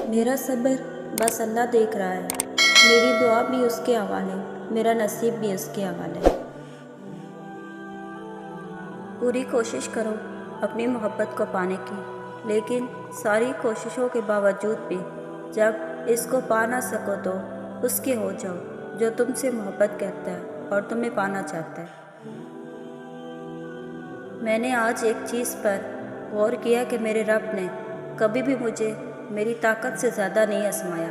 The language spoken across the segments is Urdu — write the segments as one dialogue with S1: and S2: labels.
S1: میرا صبر بس اللہ دیکھ رہا ہے، میری دعا بھی اس کے حوالے، میرا نصیب بھی اس کے حوالے۔ پوری کوشش کرو اپنی محبت کو پانے کی، لیکن ساری کوششوں کے باوجود بھی جب اس کو پا نہ سکو تو اس کے ہو جاؤ جو تم سے محبت کرتا ہے اور تمہیں پانا چاہتا ہے۔ میں نے آج ایک چیز پر غور کیا کہ میرے رب نے کبھی بھی مجھے میری طاقت سے زیادہ نہیں آزمایا،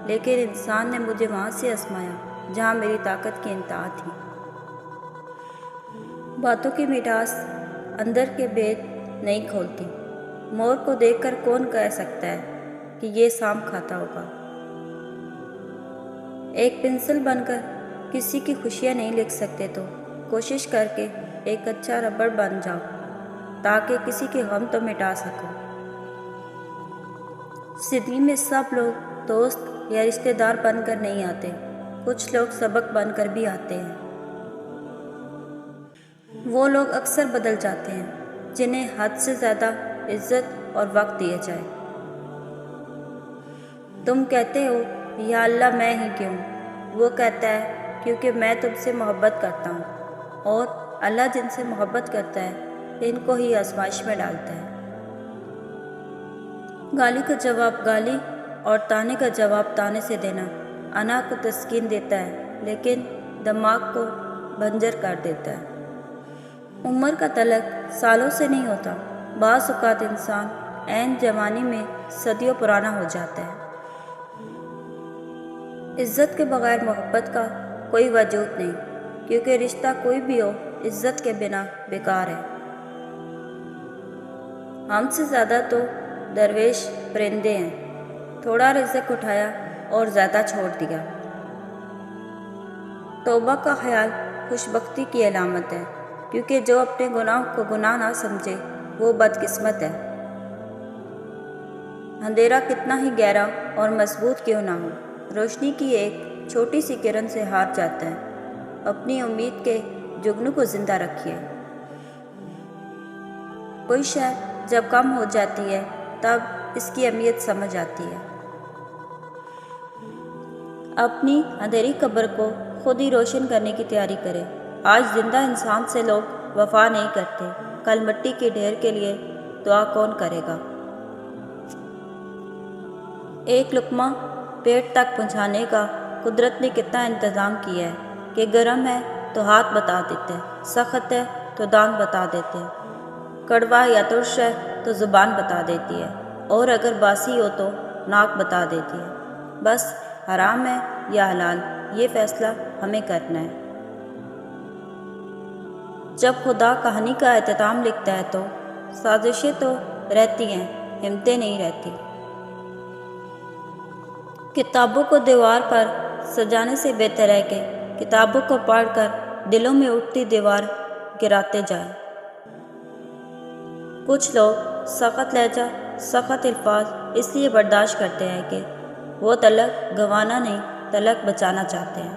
S1: لیکن انسان نے مجھے وہاں سے آزمایا جہاں میری طاقت کی انتہا تھی۔ باتوں کی مٹھاس اندر کے بید نہیں کھولتی۔ مور کو دیکھ کر کون کہہ سکتا ہے کہ یہ سام کھاتا ہوگا؟ ایک پنسل بن کر کسی کی خوشیاں نہیں لکھ سکتے تو کوشش کر کے ایک اچھا ربڑ بن جاؤ تاکہ کسی کے غم تو مٹا سکو۔ زندگی میں سب لوگ دوست یا رشتہ دار بن کر نہیں آتے، کچھ لوگ سبق بن کر بھی آتے ہیں۔ وہ لوگ اکثر بدل جاتے ہیں جنہیں حد سے زیادہ عزت اور وقت دیا جائے۔ تم کہتے ہو یا اللہ میں ہی کیوں؟ وہ کہتا ہے کیونکہ میں تم سے محبت کرتا ہوں، اور اللہ جن سے محبت کرتا ہے ان کو ہی آزمائش میں ڈالتا ہے۔ گالی کا جواب گالی اور تانے کا جواب تانے سے دینا انا کو تسکین دیتا ہے، لیکن دماغ کو بنجر کر دیتا ہے۔ عمر کا تعلق سالوں سے نہیں ہوتا، بعض اوقات انسان عین جوانی میں صدیوں پرانا ہو جاتا ہے۔ عزت کے بغیر محبت کا کوئی وجود نہیں، کیونکہ رشتہ کوئی بھی ہو عزت کے بنا بیکار ہے۔ ہم سے زیادہ تو درویش پرندے ہیں، تھوڑا رزق اٹھایا اور زیادہ چھوڑ دیا۔ توبہ کا خیال خوش بختی کی علامت ہے، کیونکہ جو اپنے گناہ کو گناہ نہ سمجھے وہ بدقسمت ہے۔ اندھیرا کتنا ہی گہرا اور مضبوط کیوں نہ ہو، روشنی کی ایک چھوٹی سی کرن سے ہار جاتا ہے۔ اپنی امید کے جگنو کو زندہ رکھیے۔ کوئی شے جب کم ہو جاتی ہے تب اس کی اہمیت سمجھ آتی ہے۔ اپنی اندھیری قبر کو خود ہی روشن کرنے کی تیاری کرے۔ آج زندہ انسان سے لوگ وفا نہیں کرتے، کل مٹی کے ڈھیر کے لیے دعا کون کرے گا؟ ایک لقمہ پیٹ تک پہنچانے کا قدرت نے کتنا انتظام کیا ہے کہ گرم ہے تو ہاتھ بتا دیتے ہیں، سخت ہے تو دانت بتا دیتے ہیں، کڑوا یا ترش ہے تو زبان بتا دیتی ہے، اور اگر باسی ہو تو ناک بتا دیتی ہے۔ بس حرام ہے یا حلال یہ فیصلہ ہمیں کرنا ہے۔ جب خدا کہانی کا اختتام لکھتا ہے تو سازشیں تو رہتی ہیں، ہمتیں نہیں رہتی۔ کتابوں کو دیوار پر سجانے سے بہتر ہے کہ کتابوں کو پڑھ کر دلوں میں اٹھتی دیوار گراتے جائیں۔ کچھ لوگ سخت لہجہ، سخت الفاظ اس لیے برداشت کرتے ہیں کہ وہ تلک گنوانا نہیں، تلک بچانا چاہتے ہیں۔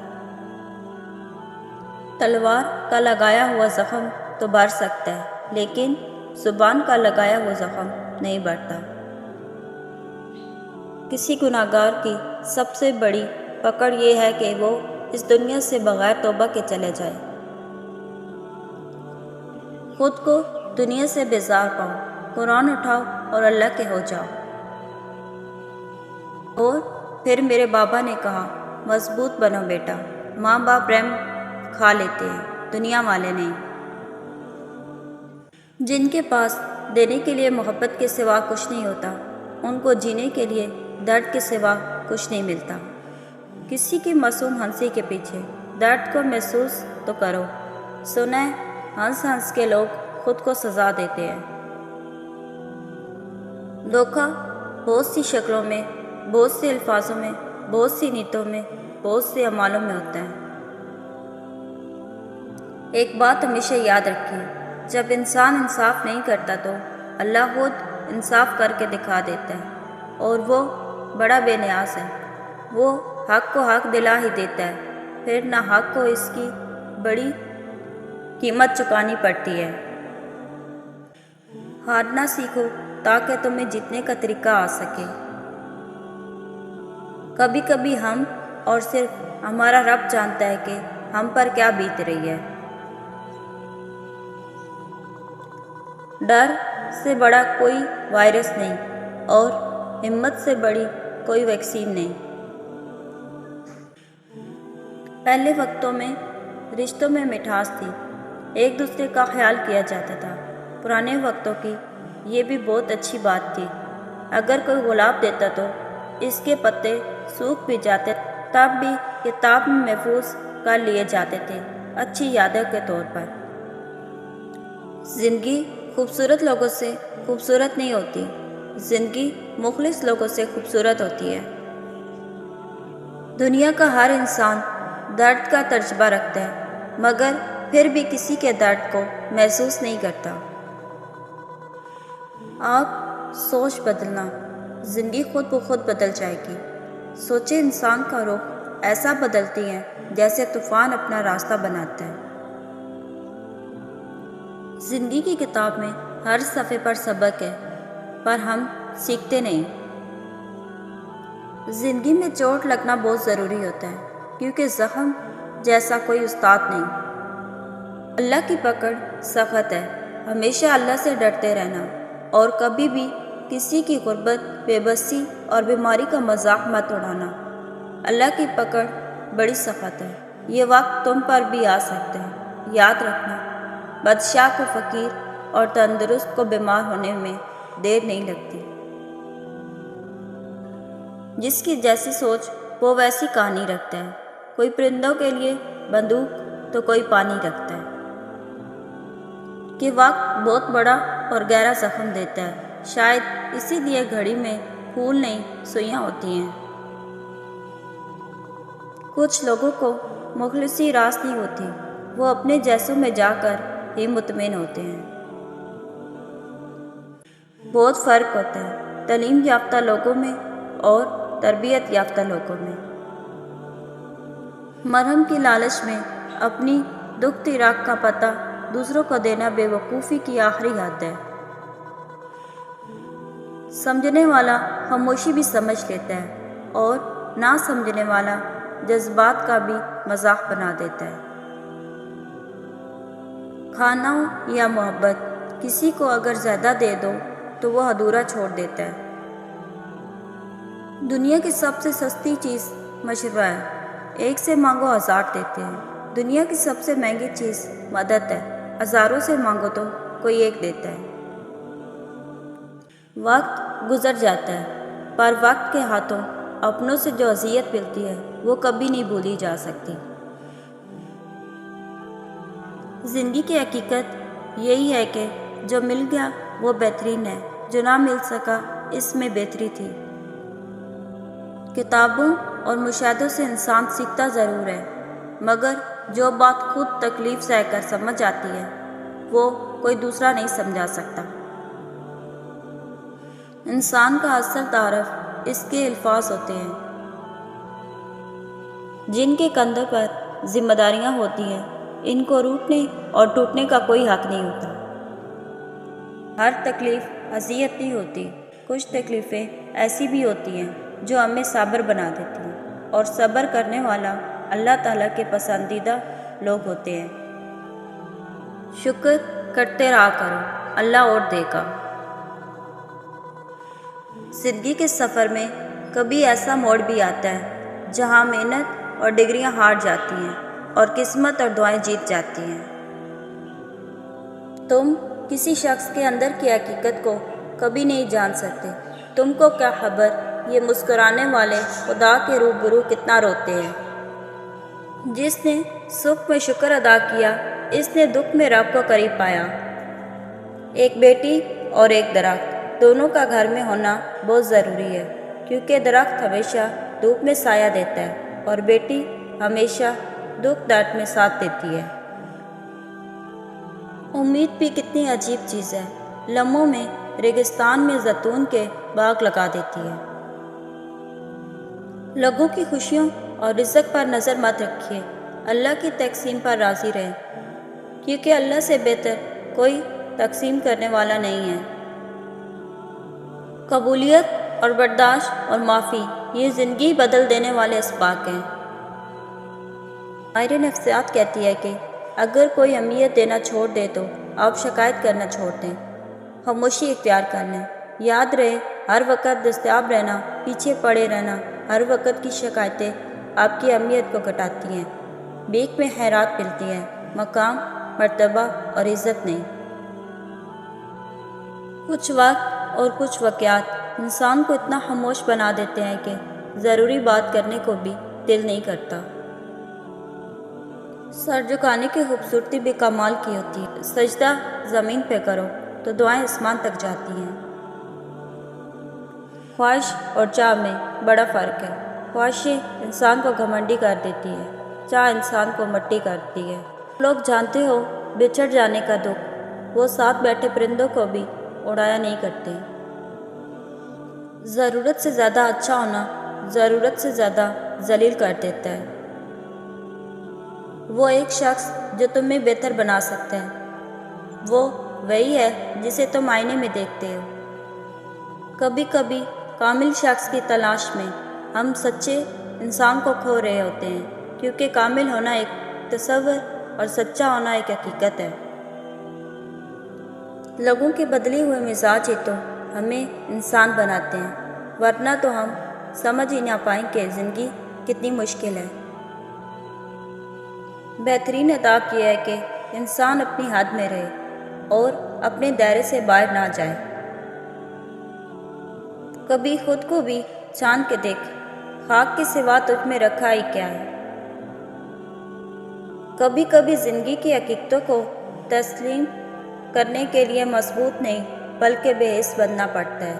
S1: تلوار کا لگایا ہوا زخم تو بھر سکتا ہے، لیکن زبان کا لگایا ہوا زخم نہیں بھرتا۔ کسی گناہگار کی سب سے بڑی پکڑ یہ ہے کہ وہ اس دنیا سے بغیر توبہ کے چلے جائے۔ خود کو دنیا سے بیزار پاؤ، قرآن اٹھاؤ اور اللہ کے ہو جاؤ۔ اور پھر میرے بابا نے کہا، مضبوط بنو بیٹا، ماں باپ رحم کھا لیتے ہیں، دنیا والے نہیں۔ جن کے پاس دینے کے لیے محبت کے سوا کچھ نہیں ہوتا، ان کو جینے کے لیے درد کے سوا کچھ نہیں ملتا۔ کسی کی معصوم ہنسی کے پیچھے درد کو محسوس تو کرو۔ سنا ہے ہنس ہنس کے لوگ خود کو سزا دیتے ہیں۔ دھوکہ بہت سی شکلوں میں، بہت سے الفاظوں میں، بہت سی نیتوں میں، بہت سے اعمالوں میں ہوتا ہے۔ ایک بات ہمیشہ یاد رکھیے، جب انسان انصاف نہیں کرتا تو اللہ خود انصاف کر کے دکھا دیتا ہے، اور وہ بڑا بے نیاز ہے۔ وہ حق کو حق دلا ہی دیتا ہے، پھر نہ حق کو اس کی بڑی قیمت چکانی پڑتی ہے۔ ہارنا سیکھو تاکہ تمہیں جیتنے کا طریقہ آ سکے۔ کبھی کبھی ہم اور صرف ہمارا رب جانتا ہے کہ ہم پر کیا بیت رہی ہے۔ ڈر سے بڑا کوئی وائرس نہیں اور ہمت سے بڑی کوئی ویکسین نہیں۔ پہلے وقتوں میں رشتوں میں مٹھاس تھی، ایک دوسرے کا خیال کیا جاتا تھا۔ پرانے وقتوں کی یہ بھی بہت اچھی بات تھی۔ اگر کوئی گلاب دیتا تو اس کے پتے سوکھ بھی جاتے، تب بھی کتاب میں محفوظ کر لیے جاتے تھے، اچھی یادوں کے طور پر۔ زندگی خوبصورت لوگوں سے خوبصورت نہیں ہوتی، زندگی مخلص لوگوں سے خوبصورت ہوتی ہے۔ دنیا کا ہر انسان درد کا تجربہ رکھتا ہے، مگر پھر بھی کسی کے درد کو محسوس نہیں کرتا۔ آپ سوچ بدلنا، زندگی خود بخود بدل جائے گی۔ سوچیں انسان کا رخ ایسا بدلتی ہیں جیسے طوفان اپنا راستہ بناتا ہے۔ زندگی کی کتاب میں ہر صفحے پر سبق ہے، پر ہم سیکھتے نہیں۔ زندگی میں چوٹ لگنا بہت ضروری ہوتا ہے، کیونکہ زخم جیسا کوئی استاد نہیں۔ اللہ کی پکڑ سخت ہے، ہمیشہ اللہ سے ڈرتے رہنا اور کبھی بھی کسی کی غربت، بے بسی اور بیماری کا مذاق مت اڑانا۔ اللہ کی پکڑ بڑی سخت ہے، یہ وقت تم پر بھی آ سکتا ہے۔ یاد رکھنا، بادشاہ کو فقیر اور تندرست کو بیمار ہونے میں دیر نہیں لگتی۔ جس کی جیسی سوچ وہ ویسی کہانی رکھتا ہے۔ کوئی پرندوں کے لیے بندوق تو کوئی پانی رکھتا ہے۔ کہ وقت بہت بڑا اور گہرا زخم دیتا ہے، شاید اسی لیے گھڑی میں پھول نہیں سوئیاں ہوتی ہیں۔ کچھ لوگوں کو مخلصی راس نہیں ہوتی، وہ اپنے جیسوں میں جا کر ہی مطمئن ہوتے ہیں۔ بہت فرق ہوتا ہے تعلیم یافتہ لوگوں میں اور تربیت یافتہ لوگوں میں۔ مرہم کی لالچ میں اپنی دکھتی راکھ کا پتہ دوسروں کو دینا بے وقوفی کی آخری حد ہے۔ سمجھنے والا خاموشی بھی سمجھ لیتا ہے اور نہ سمجھنے والا جذبات کا بھی مذاق بنا دیتا ہے۔ کھانا یا محبت کسی کو اگر زیادہ دے دو تو وہ ادھورا چھوڑ دیتا ہے۔ دنیا کی سب سے سستی چیز مشورہ ہے، ایک سے مانگو 1000 دیتے ہیں۔ دنیا کی سب سے مہنگی چیز مدد ہے، ہزاروں سے مانگو تو کوئی ایک دیتا ہے۔ وقت گزر جاتا ہے، پر وقت کے ہاتھوں اپنوں سے جو اذیت ملتی ہے وہ کبھی نہیں بھولی جا سکتی۔ زندگی کی حقیقت یہی ہے کہ جو مل گیا وہ بہترین ہے، جو نہ مل سکا اس میں بہتری تھی۔ کتابوں اور مشاہدوں سے انسان سیکھتا ضرور ہے، مگر جو بات خود تکلیف سہ کر سمجھ آتی ہے وہ کوئی دوسرا نہیں سمجھا سکتا۔ انسان کا اصل تعارف اس کے الفاظ ہوتے ہیں، جن کے کندھوں پر ذمہ داریاں ہوتی ہیں۔ ان کو روٹنے اور ٹوٹنے کا کوئی حق نہیں ہوتا۔ ہر تکلیف اذیت نہیں ہوتی، کچھ تکلیفیں ایسی بھی ہوتی ہیں جو ہمیں صابر بنا دیتی ہیں، اور صبر کرنے والا اللہ تعالیٰ کے پسندیدہ لوگ ہوتے ہیں۔ شکر کرتے رہا کرو، اللہ اور دے گا۔ زندگی کے سفر میں کبھی ایسا موڑ بھی آتا ہے جہاں محنت اور ڈگریاں ہار جاتی ہیں اور قسمت اور دعائیں جیت جاتی ہیں۔ تم کسی شخص کے اندر کی حقیقت کو کبھی نہیں جان سکتے۔ تم کو کیا خبر یہ مسکرانے والے خدا کے روبرو کتنا روتے ہیں۔ جس نے سکھ میں شکر ادا کیا، اس نے دکھ میں رب کو قریب پایا۔ ایک بیٹی اور ایک درخت دونوں کا گھر میں ہونا بہت ضروری ہے، کیونکہ درخت ہمیشہ دھوپ میں سایہ دیتا ہے اور بیٹی ہمیشہ دکھ درد میں ساتھ دیتی ہے۔ امید بھی کتنی عجیب چیز ہے، لمحوں میں ریگستان میں زیتون کے باغ لگا دیتی ہے۔ لوگوں کی خوشیوں اور رزق پر نظر مت رکھیے، اللہ کی تقسیم پر راضی رہیں، کیونکہ اللہ سے بہتر کوئی تقسیم کرنے والا نہیں ہے۔ قبولیت اور برداشت اور معافی یہ زندگی بدل دینے والے اسباق ہیں۔ ماہر نفسیات کہتی ہے کہ اگر کوئی اہمیت دینا چھوڑ دے تو آپ شکایت کرنا چھوڑ دیں، خاموشی اختیار کر لیں۔ یاد رہے، ہر وقت دستیاب رہنا، پیچھے پڑے رہنا، ہر وقت کی شکایتیں آپ کی اہمیت کو گھٹاتی ہیں۔ بھیک میں خیرات ملتی ہے، مقام، مرتبہ اور عزت نہیں۔ کچھ وقت اور کچھ واقعات انسان کو اتنا خاموش بنا دیتے ہیں کہ ضروری بات کرنے کو بھی دل نہیں کرتا۔ سر جھکانے کی خوبصورتی بھی کمال کی ہوتی ہے۔ سجدہ زمین پہ کرو تو دعائیں آسمان تک جاتی ہیں۔ خواہش اور چاہ میں بڑا فرق ہے۔ خواہشیں انسان کو گھمنڈی کر دیتی ہے، چاہ انسان کو مٹی کرتی ہے۔ لوگ جانتے ہو بچھڑ جانے کا دکھ وہ ساتھ بیٹھے پرندوں کو بھی اڑایا نہیں کرتے۔ ضرورت سے زیادہ اچھا ہونا ضرورت سے زیادہ ذلیل کر دیتا ہے۔ وہ ایک شخص جو تمہیں بہتر بنا سکتا ہے وہ وہی ہے جسے تم آئینے میں دیکھتے ہو۔ کبھی کبھی کامل شخص کی تلاش میں ہم سچے انسان کو کھو رہے ہوتے ہیں، کیونکہ کامل ہونا ایک تصور اور سچا ہونا ایک حقیقت ہے۔ لوگوں کے بدلے ہوئے مزاج ہی تو ہمیں انسان بناتے ہیں، ورنہ تو ہم سمجھ ہی نہ پائیں کہ زندگی کتنی مشکل ہے۔ بہترین ادا یہ ہے کہ انسان اپنی حد میں رہے اور اپنے دائرے سے باہر نہ جائے۔ کبھی خود کو بھی چاند کے دیکھ، خاک کے سوا تجھ میں رکھا ہی کیا ہے۔ کبھی کبھی زندگی کی حقیقتوں کو تسلیم کرنے کے لیے مضبوط نہیں بلکہ بے حس بننا پڑتا ہے۔